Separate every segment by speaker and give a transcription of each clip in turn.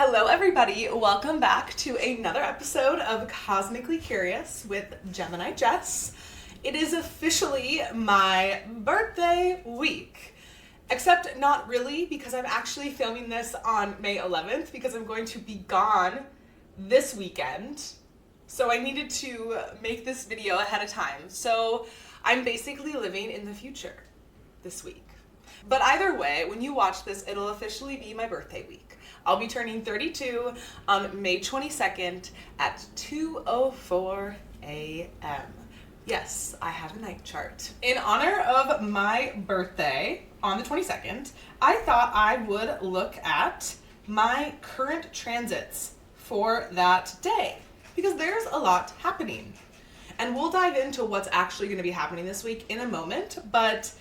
Speaker 1: Hello everybody, welcome back to another episode of Cosmically Curious with Gemini Jess. It is officially my birthday week, except not really, because I'm actually filming this on May 11th because I'm going to be gone this weekend. So I needed to make this video ahead of time. So I'm basically living in the future this week. But either way, when you watch this, it'll officially be my birthday week. I'll be turning 32 on May 22nd at 2:04 a.m. Yes, I have a night chart. In honor of my birthday on the 22nd, I thought I would look at my current transits for that day because there's a lot happening. And we'll dive into what's actually going to be happening this week in a moment, but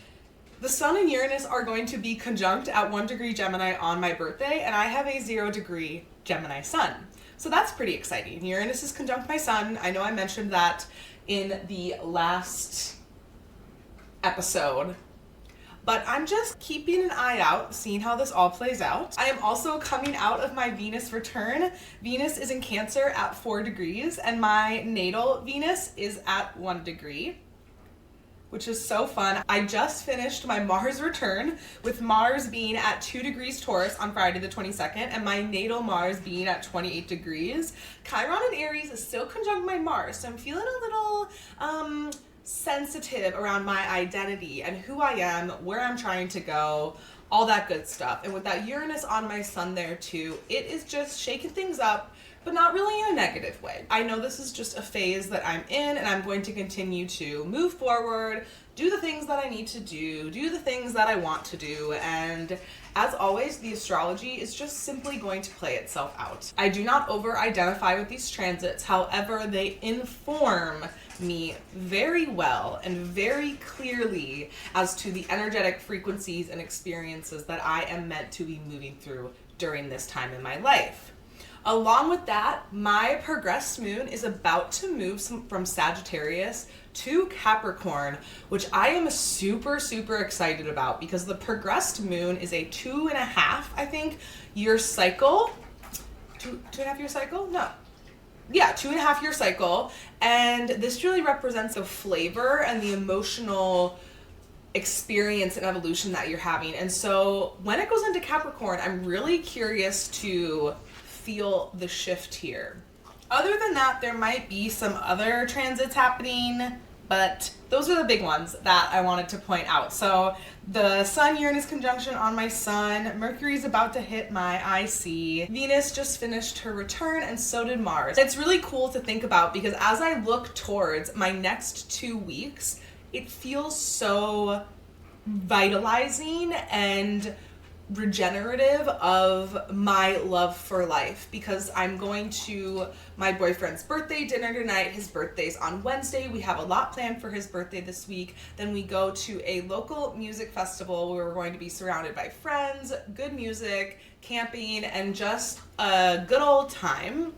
Speaker 1: the Sun and Uranus are going to be conjunct at 1 degree Gemini on my birthday, and I have a 0 degree Gemini Sun. So that's pretty exciting. Uranus is conjunct my Sun. I know I mentioned that in the last episode, but I'm just keeping an eye out, seeing how this all plays out. I am also coming out of my Venus return. Venus is in Cancer at 4 degrees, and my natal Venus is at 1 degree. Which is so fun. I just finished my Mars return with Mars being at 2 degrees Taurus on Friday the 22nd and my natal Mars being at 28 degrees. Chiron in Aries is still conjunct my Mars, so I'm feeling a little sensitive around my identity and who I am, where I'm trying to go, all that good stuff. And with that Uranus on my Sun there too, it is just shaking things up, but not really in a negative way. I know this is just a phase that I'm in, and I'm going to continue to move forward, do the things that I need to do the things that I want to do, and as always, the astrology is just simply going to play itself out. I do not over-identify with these transits, however, they inform me very well and very clearly as to the energetic frequencies and experiences that I am meant to be moving through during this time in my life. Along with that, my progressed moon is about to move from Sagittarius to Capricorn, which I am super excited about because the progressed moon is a 2.5, I think, year cycle. Two and a half year cycle? No. Yeah, 2.5 year cycle. And this really represents the flavor and the emotional experience and evolution that you're having. And so when it goes into Capricorn, I'm really curious to feel the shift here. Other than that, there might be some other transits happening, but those are the big ones that I wanted to point out. So the Sun-Uranus conjunction on my Sun, Mercury's about to hit my IC, Venus just finished her return, and so did Mars. It's really cool to think about because as I look towards my next 2 weeks, it feels so vitalizing and regenerative of my love for life because I'm going to my boyfriend's birthday dinner tonight. His birthday's on Wednesday. We have a lot planned for his birthday this week. Then we go to a local music festival where we're going to be surrounded by friends, good music, camping, and just a good old time.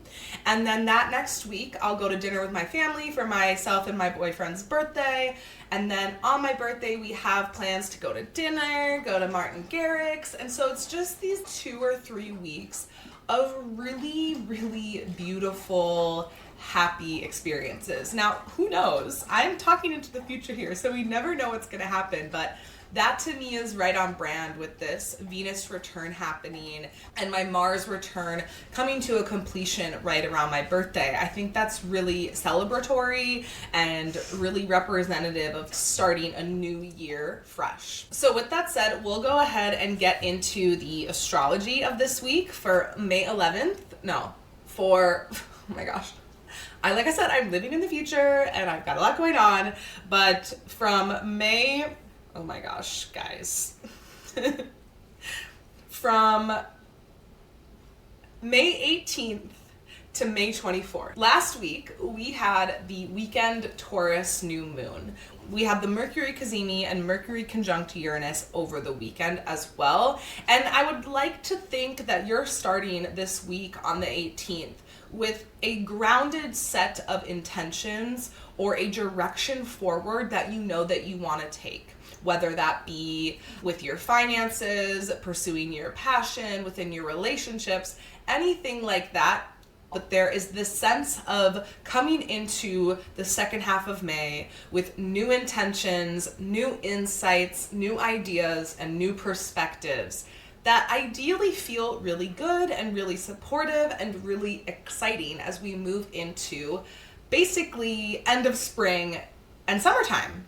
Speaker 1: And then that next week, I'll go to dinner with my family for myself and my boyfriend's birthday. And then on my birthday, we have plans to go to dinner, go to Martin Garrix's. And so it's just these 2 or 3 weeks of really beautiful, happy experiences. Now, who knows? I'm talking into the future here, so we never know what's going to happen, but that to me is right on brand with this Venus return happening and my Mars return coming to a completion right around my birthday. I think that's really celebratory and really representative of starting a new year fresh. So with that said, we'll go ahead and get into the astrology of this week for May 11th. Oh my gosh. Like I said, I'm living in the future and I've got a lot going on, but from May, oh my gosh, guys. From May 18th to May 24th. Last week, we had the weekend Taurus new moon. We had the Mercury cazimi and Mercury conjunct Uranus over the weekend as well. And I would like to think that you're starting this week on the 18th with a grounded set of intentions or a direction forward that you know that you want to take. whether that be with your finances, pursuing your passion, within your relationships, anything like that. But there is this sense of coming into the second half of May with new intentions, new insights, new ideas, and new perspectives that ideally feel really good and really supportive and really exciting as we move into basically end of spring and summertime.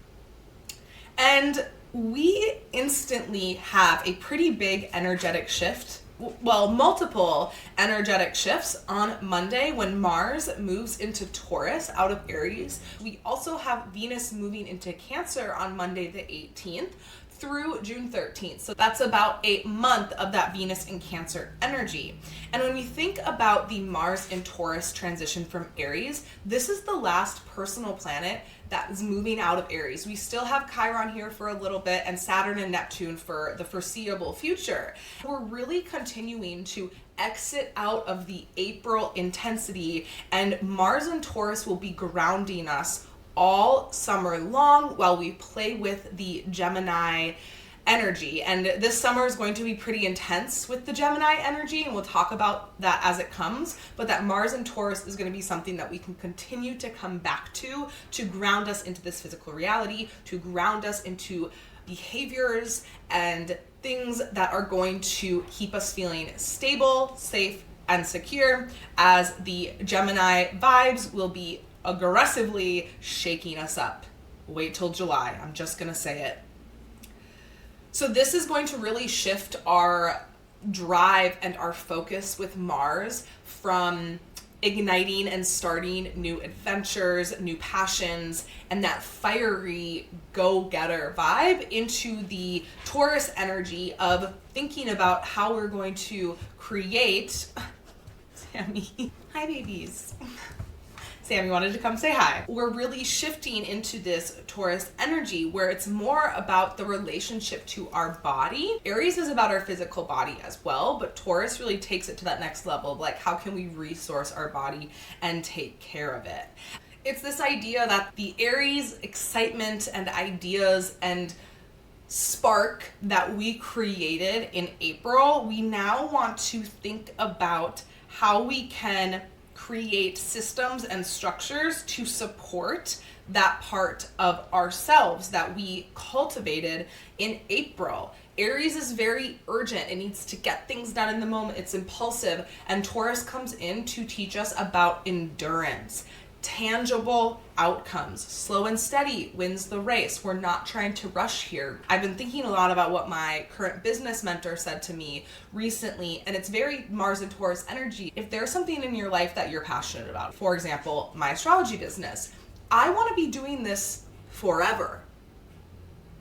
Speaker 1: And we instantly have a pretty big energetic shift, well, multiple energetic shifts on Monday when Mars moves into Taurus out of Aries. We also have Venus moving into Cancer on Monday the 18th through June 13th. So that's about a month of that Venus in Cancer energy. And when we think about the Mars in Taurus transition from Aries, this is the last personal planet that is moving out of Aries. We still have Chiron here for a little bit and Saturn and Neptune for the foreseeable future. We're really continuing to exit out of the April intensity, and Mars and Taurus will be grounding us all summer long while we play with the Gemini energy. And this summer is going to be pretty intense with the Gemini energy, and we'll talk about that as it comes, but that Mars and Taurus is going to be something that we can continue to come back to ground us into this physical reality, to ground us into behaviors and things that are going to keep us feeling stable, safe, and secure, as the Gemini vibes will be aggressively shaking us up. Wait till July, I'm just gonna say it. So this is going to really shift our drive and our focus with Mars from igniting and starting new adventures, new passions, and that fiery go-getter vibe into the Taurus energy of thinking about how we're going to create Sammy. Hi, babies. Sammy wanted to come say hi. We're really shifting into this Taurus energy where it's more about the relationship to our body. Aries is about our physical body as well, but Taurus really takes it to that next level of like, how can we resource our body and take care of it? It's this idea that the Aries excitement and ideas and spark that we created in April, we now want to think about how we can create systems and structures to support that part of ourselves that we cultivated in April. Aries is very urgent. It needs to get things done in the moment. It's impulsive. And Taurus comes in to teach us about endurance, tangible outcomes. Slow and steady wins the race. We're not trying to rush here. I've been thinking a lot about what my current business mentor said to me recently, and it's very Mars and Taurus energy. If there's something in your life that you're passionate about, for example, my astrology business, I want to be doing this forever.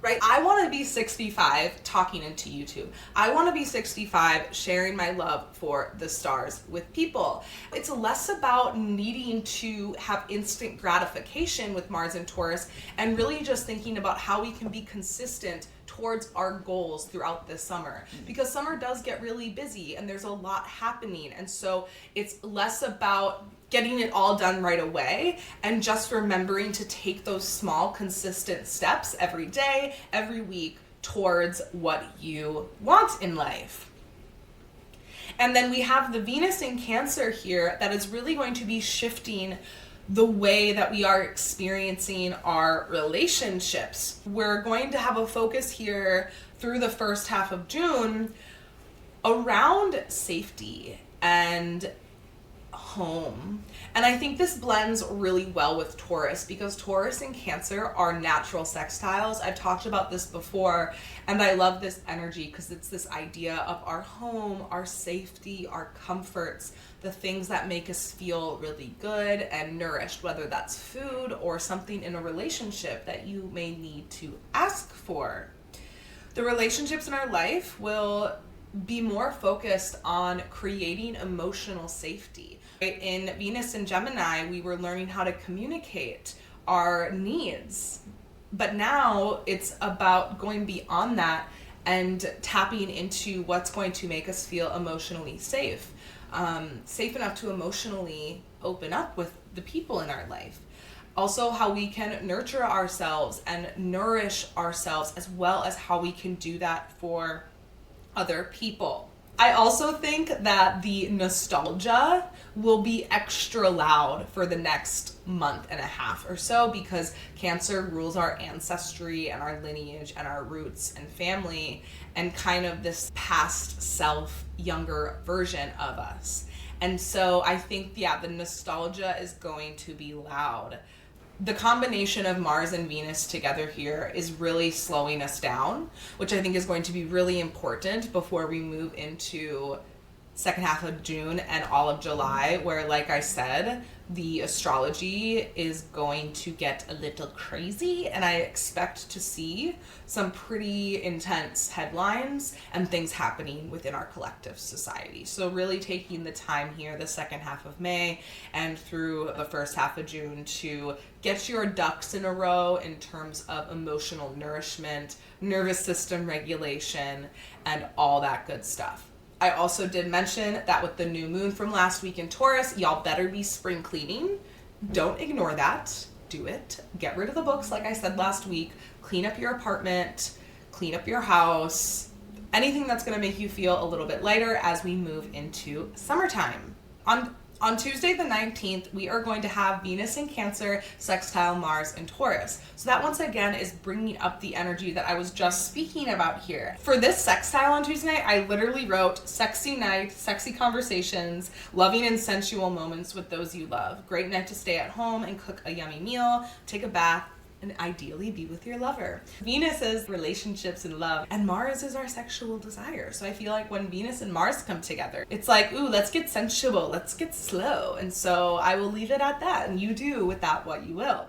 Speaker 1: Right? I want to be 65 talking into YouTube. I want to be 65 sharing my love for the stars with people. It's less about needing to have instant gratification with Mars and Taurus and really just thinking about how we can be consistent towards our goals throughout this summer, because summer does get really busy and there's a lot happening. And so it's less about getting it all done right away and just remembering to take those small, consistent steps every day, every week towards what you want in life. And then we have the Venus in Cancer here that is really going to be shifting the way that we are experiencing our relationships. We're going to have a focus here through the first half of June around safety and home. And I think this blends really well with Taurus because Taurus and Cancer are natural sextiles. I've talked about this before, and I love this energy because it's this idea of our home, our safety, our comforts, the things that make us feel really good and nourished, whether that's food or something in a relationship that you may need to ask for. The relationships in our life will be more focused on creating emotional safety. In Venus and Gemini, we were learning how to communicate our needs, but now it's about going beyond that and tapping into what's going to make us feel emotionally safe, safe enough to emotionally open up with the people in our life. Also, how we can nurture ourselves and nourish ourselves, as well as how we can do that for other people. I also think that the nostalgia will be extra loud for the next month and a half or so, because Cancer rules our ancestry and our lineage and our roots and family and kind of this past self, younger version of us. And so I think, the nostalgia is going to be loud. The combination of Mars and Venus together here is really slowing us down, which I think is going to be really important before we move into second half of June and all of July, where, like I said, the astrology is going to get a little crazy, and I expect to see some pretty intense headlines and things happening within our collective society. So really taking the time here, the second half of May and through the first half of June, to get your ducks in a row in terms of emotional nourishment, nervous system regulation, and all that good stuff. I also did mention that with the new moon from last week in Taurus, y'all better be spring cleaning. Don't ignore that. Do it. Get rid of the books, like I said last week. Clean up your apartment. Clean up your house. Anything that's going to make you feel a little bit lighter as we move into summertime. On Tuesday the 19th, we are going to have Venus in Cancer, sextile Mars in Taurus. So that once again is bringing up the energy that I was just speaking about here. For this sextile on Tuesday night, I literally wrote sexy night, sexy conversations, loving and sensual moments with those you love. Great night to stay at home and cook a yummy meal, take a bath, and ideally be with your lover. Venus is relationships and love, and Mars is our sexual desire. So I feel like when Venus and Mars come together, it's like, ooh, let's get sensual, let's get slow. And so I will leave it at that, and you do with that what you will.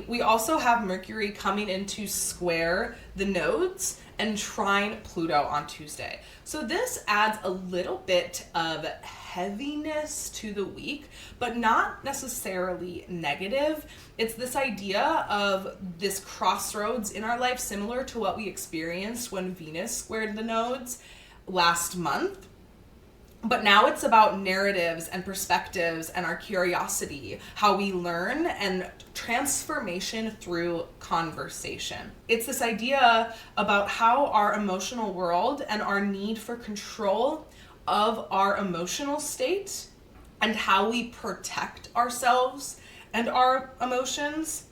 Speaker 1: We also have Mercury coming into square the nodes and trine Pluto on Tuesday. So this adds a little bit of heaviness to the week, but not necessarily negative. It's this idea of this crossroads in our life, similar to what we experienced when Venus squared the nodes last month. But now it's about narratives and perspectives and our curiosity, how we learn, and transformation through conversation. It's this idea about how our emotional world and our need for control of our emotional state and how we protect ourselves and our emotions,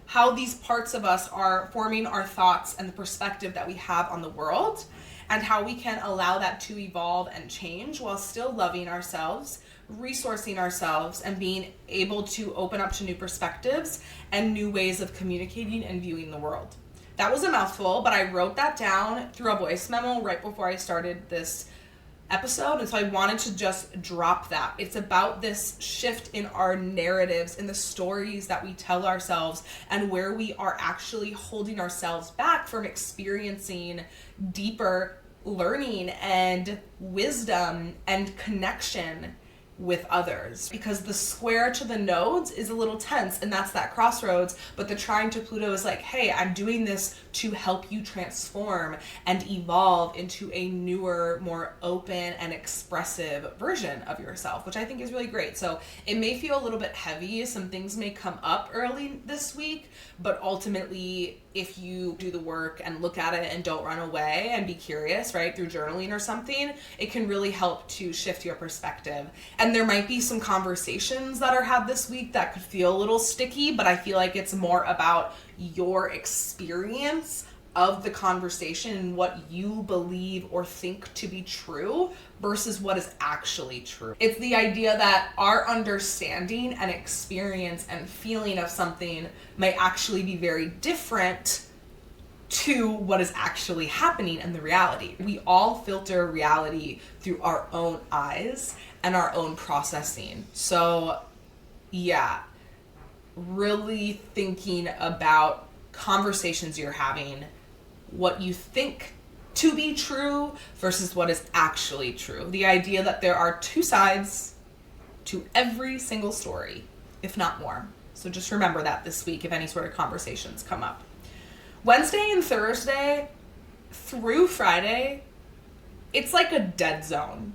Speaker 1: how these parts of us are forming our thoughts and the perspective that we have on the world, and how we can allow that to evolve and change while still loving ourselves, resourcing ourselves, and being able to open up to new perspectives and new ways of communicating and viewing the world. That was a mouthful, but I wrote that down through a voice memo right before I started this episode, and so I wanted to just drop that. It's about this shift in our narratives, in the stories that we tell ourselves, and where we are actually holding ourselves back from experiencing deeper learning and wisdom and connection with others. Because the square to the nodes is a little tense, and that's that crossroads, but the trine to Pluto is like, hey, I'm doing this to help you transform and evolve into a newer, more open and expressive version of yourself, which I think is really great. So it may feel a little bit heavy. Some things may come up early this week, but ultimately, if you do the work and look at it and don't run away and be curious, right, through journaling or something, it can really help to shift your perspective. And there might be some conversations that are had this week that could feel a little sticky, but I feel like it's more about your experience of the conversation and what you believe or think to be true versus what is actually true. It's the idea that our understanding and experience and feeling of something may actually be very different to what is actually happening in the reality. We all filter reality through our own eyes and our own processing. So yeah, really thinking about conversations you're having, what you think to be true versus what is actually true. The idea that there are two sides to every single story, if not more. So just remember that this week if any sort of conversations come up. Wednesday and Thursday through Friday, it's like a dead zone.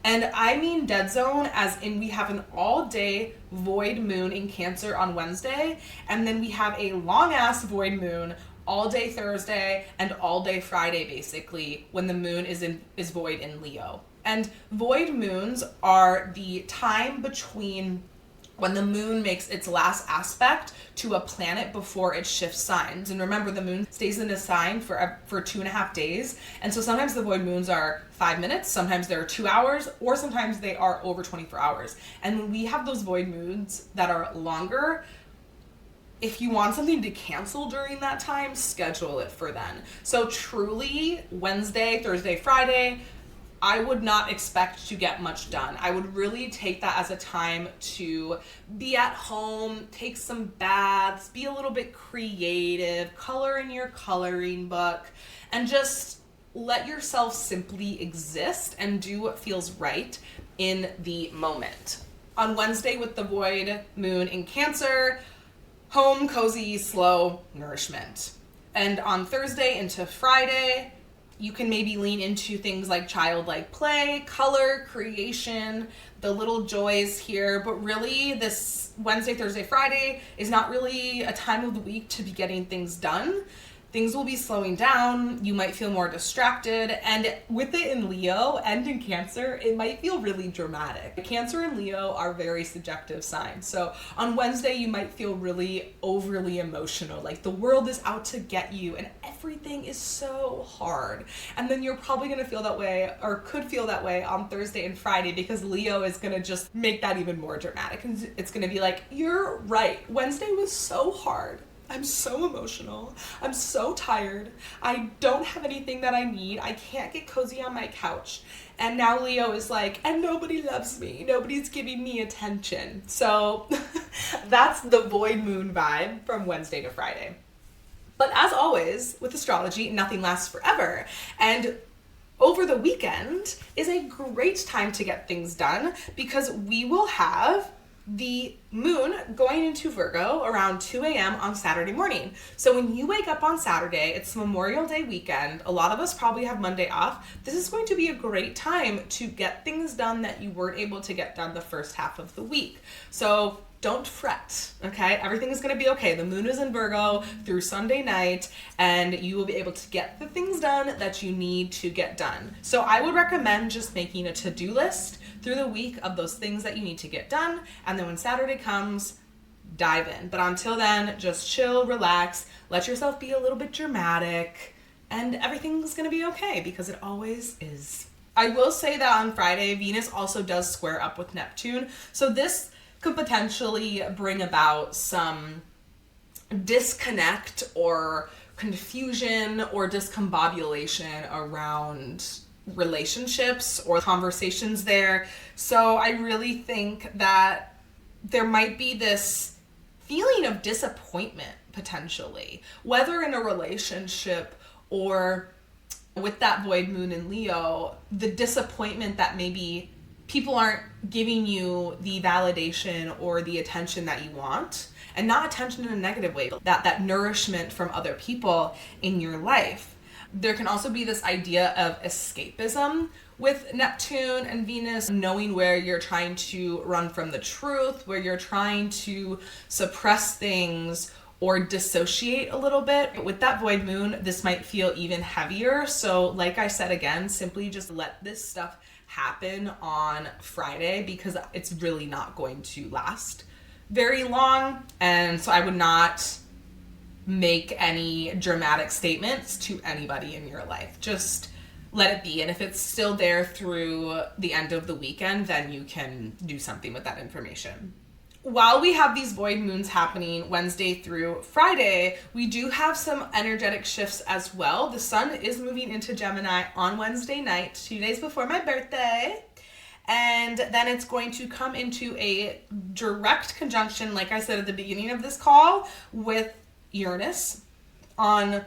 Speaker 1: And I mean dead zone as in we have an all-day void moon in Cancer on Wednesday, and then we have a long-ass void moon all day Thursday and all day Friday, basically, when the moon is void in Leo. And void moons are the time between when the moon makes its last aspect to a planet before it shifts signs. And remember, the moon stays in a sign for 2.5 days. And so sometimes the void moons are 5 minutes, sometimes they're 2 hours, or sometimes they are over 24 hours. And when we have those void moons that are longer, if you want something to cancel during that time, schedule it for then. So truly, Wednesday, Thursday, Friday, I would not expect to get much done. I would really take that as a time to be at home, take some baths, be a little bit creative, color in your coloring book, and just let yourself simply exist and do what feels right in the moment. On Wednesday with the void moon in Cancer, home, cozy, slow nourishment. And on Thursday into Friday, you can maybe lean into things like childlike play, color, creation, the little joys here. But really, this Wednesday, Thursday, Friday is not really a time of the week to be getting things done. Things will be slowing down. You might feel more distracted. And with it in Leo and in Cancer, it might feel really dramatic. Cancer and Leo are very subjective signs. So on Wednesday, you might feel really overly emotional, like the world is out to get you and everything is so hard. And then you're probably going to feel that way, or could feel that way, on Thursday and Friday, because Leo is going to just make that even more dramatic. And it's going to be like, you're right, Wednesday was so hard. I'm so emotional. I'm so tired. I don't have anything that I need. I can't get cozy on my couch. And now Leo is like, and nobody loves me. Nobody's giving me attention. So that's the void moon vibe from Wednesday to Friday. But as always, with astrology, nothing lasts forever. And over the weekend is a great time to get things done because we will have the moon going into Virgo around 2 a.m. on Saturday morning. So when you wake up on Saturday, it's Memorial Day weekend. A lot of us probably have Monday off. This is going to be a great time to get things done that you weren't able to get done the first half of the week. So don't fret, okay? Everything is going to be okay. The moon is in Virgo through Sunday night, and you will be able to get the things done that you need to get done. So I would recommend just making a to-do list through the week of those things that you need to get done, and then when Saturday comes, dive in. But until then, just chill, relax, let yourself be a little bit dramatic, and everything's going to be okay because it always is. I will say that on Friday, Venus also does square up with Neptune, so this could potentially bring about some disconnect or confusion or discombobulation around relationships or conversations there. So I really think that there might be this feeling of disappointment potentially, whether in a relationship or with that void moon in Leo, the disappointment that maybe people aren't giving you the validation or the attention that you want, and not attention in a negative way, that nourishment from other people in your life. There can also be this idea of escapism with Neptune and Venus, knowing where you're trying to run from the truth, where you're trying to suppress things or dissociate a little bit. But with that void moon, this might feel even heavier. So like I said again, simply just let this stuff happen on Friday because it's really not going to last very long. And so I would not make any dramatic statements to anybody in your life. Just let it be. And if it's still there through the end of the weekend, then you can do something with that information. While we have these void moons happening Wednesday through Friday, we do have some energetic shifts as well. The sun is moving into Gemini on Wednesday night, 2 days before my birthday. And then it's going to come into a direct conjunction, like I said at the beginning of this call, with Uranus on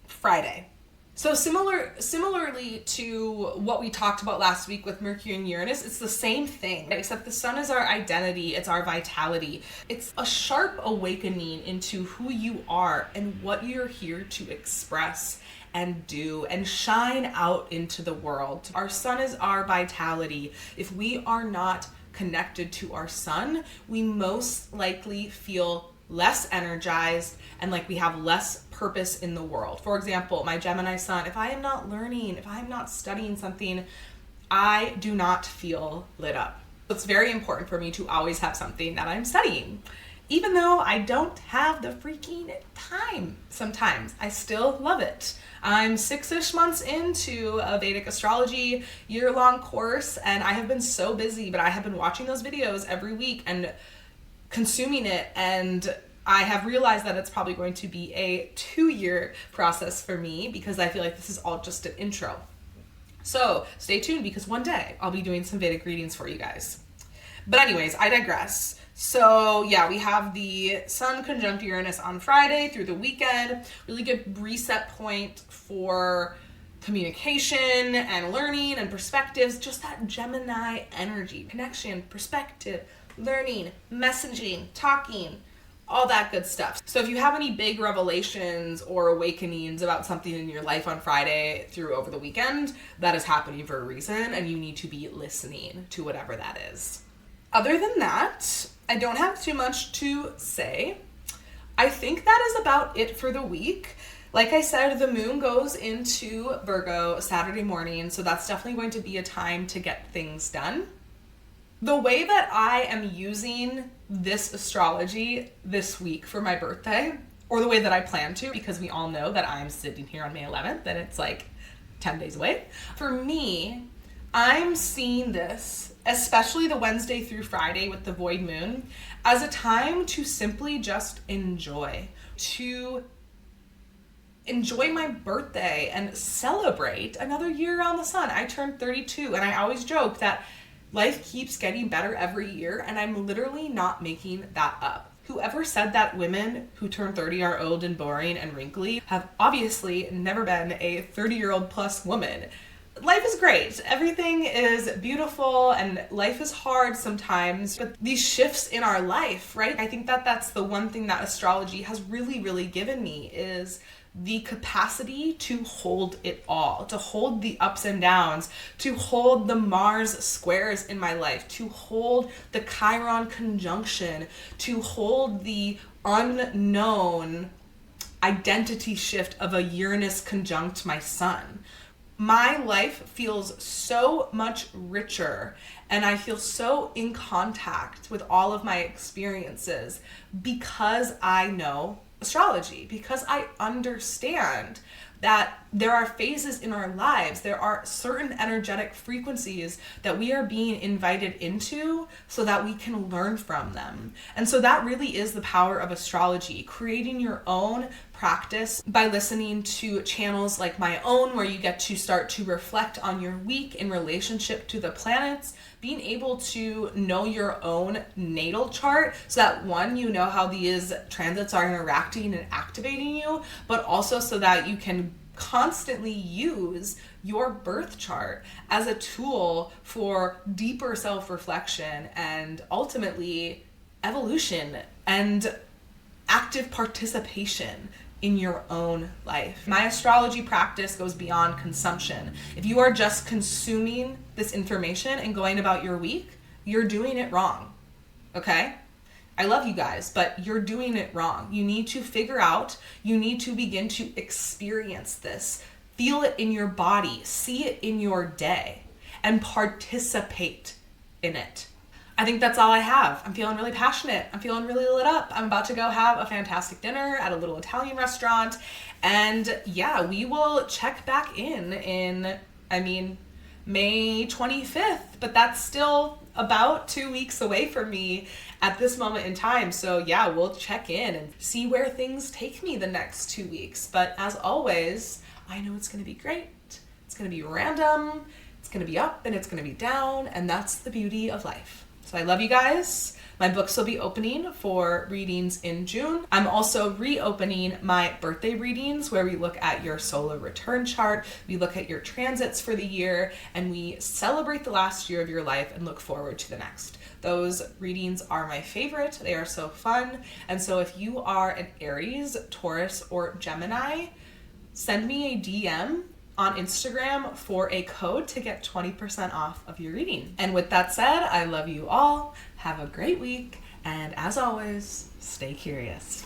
Speaker 1: Friday. So similarly to what we talked about last week with Mercury and Uranus, it's the same thing, except the sun is our identity, it's our vitality. It's a sharp awakening into who you are and what you're here to express. and do and shine out into the world. Our sun is our vitality. If we are not connected to our sun, we most likely feel less energized and like we have less purpose in the world. For example, my Gemini sun, if I am not learning, if I'm not studying something, I do not feel lit up. It's very important for me to always have something that I'm studying. Even though I don't have the freaking time sometimes, I still love it. I'm 6-ish months into a Vedic astrology year-long course, and I have been so busy, but I have been watching those videos every week and consuming it, and I have realized that it's probably going to be a 2-year process for me because I feel like this is all just an intro. So stay tuned because one day I'll be doing some Vedic readings for you guys. But anyways, I digress. So yeah, we have the Sun conjunct Uranus on Friday through the weekend. Really good reset point for communication and learning and perspectives. Just that Gemini energy, connection, perspective, learning, messaging, talking, all that good stuff. So if you have any big revelations or awakenings about something in your life on Friday through over the weekend, that is happening for a reason, and you need to be listening to whatever that is. Other than that, I don't have too much to say. I think that is about it for the week. Like I said, the moon goes into Virgo Saturday morning, so that's definitely going to be a time to get things done. The way that I am using this astrology this week for my birthday, or the way that I plan to, because we all know that I'm sitting here on May 11th and it's like 10 days away. For me, I'm seeing this, especially the Wednesday through Friday with the void moon, as a time to simply just enjoy my birthday and celebrate another year on the sun. I turned 32, and I always joke that life keeps getting better every year, and I'm literally not making that up. Whoever said that women who turn 30 are old and boring and wrinkly have obviously never been a 30-year-old plus woman. Life is great. Everything is beautiful, and life is hard sometimes, but these shifts in our life, right? I think that that's the one thing that astrology has really, really given me is the capacity to hold it all, to hold the ups and downs, to hold the Mars squares in my life, to hold the Chiron conjunction, to hold the unknown identity shift of a Uranus conjunct my sun. My life feels so much richer, and I feel so in contact with all of my experiences because I know astrology, because I understand that there are phases in our lives, there are certain energetic frequencies that we are being invited into so that we can learn from them. And so that really is the power of astrology, creating your own practice by listening to channels like my own, where you get to start to reflect on your week in relationship to the planets, being able to know your own natal chart so that one, you know how these transits are interacting and activating you, but also so that you can constantly use your birth chart as a tool for deeper self-reflection and ultimately evolution and active participation in your own life. My astrology practice goes beyond consumption. If you are just consuming this information and going about your week, you're doing it wrong, okay? I love you guys, but you're doing it wrong. You need to figure out, you need to begin to experience this, feel it in your body, see it in your day, and participate in it. I think that's all I have. I'm feeling really passionate. I'm feeling really lit up. I'm about to go have a fantastic dinner at a little Italian restaurant. And yeah, we will check back in May 25th, but that's still about 2 weeks away from me at this moment in time. So yeah, we'll check in and see where things take me the next 2 weeks. But as always, I know it's going to be great. It's going to be random. It's going to be up and it's going to be down. And that's the beauty of life. So I love you guys. My books will be opening for readings in June. I'm also reopening my birthday readings where we look at your solar return chart, we look at your transits for the year, and we celebrate the last year of your life and look forward to the next. Those readings are my favorite. They are so fun. And so if you are an Aries, Taurus, or Gemini send me a DM on Instagram for a code to get 20% off of your reading. And with that said, I love you all. Have a great week. And as always, stay curious.